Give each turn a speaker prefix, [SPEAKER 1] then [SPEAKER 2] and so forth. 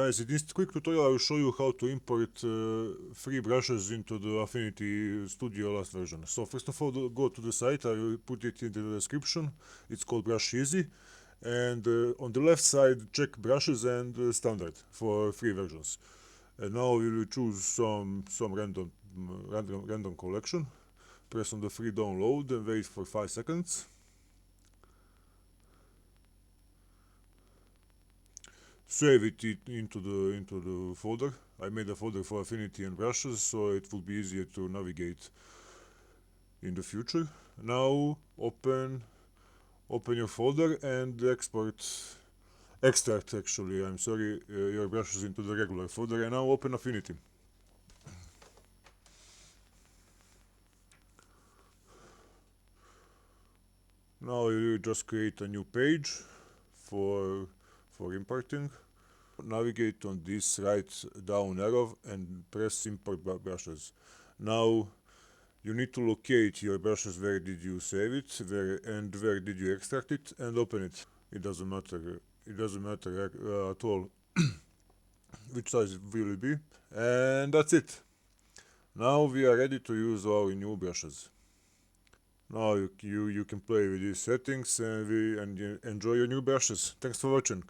[SPEAKER 1] Guys, in this quick tutorial I will show you how to import free brushes into the Affinity Studio last version. So first of all, go to the site, I will put it in the description. It's called Brush Easy. And on the left side, check brushes and standard for free versions. And now we will choose some random collection. Press on the free download and wait for 5 seconds. Save it into the folder. I made a folder for Affinity and brushes, so it will be easier to navigate in the future. Now open your folder and extract actually, I'm sorry, your brushes into the regular folder, and now open Affinity. Now you just create a new page for importing. Navigate on this right down arrow and press import brushes. Now you need to locate your brushes, where did you save it, where did you extract it, and open it. It doesn't matter at all which size it will be. And that's it. Now we are ready to use our new brushes. Now you can play with these settings and enjoy your new brushes. Thanks for watching.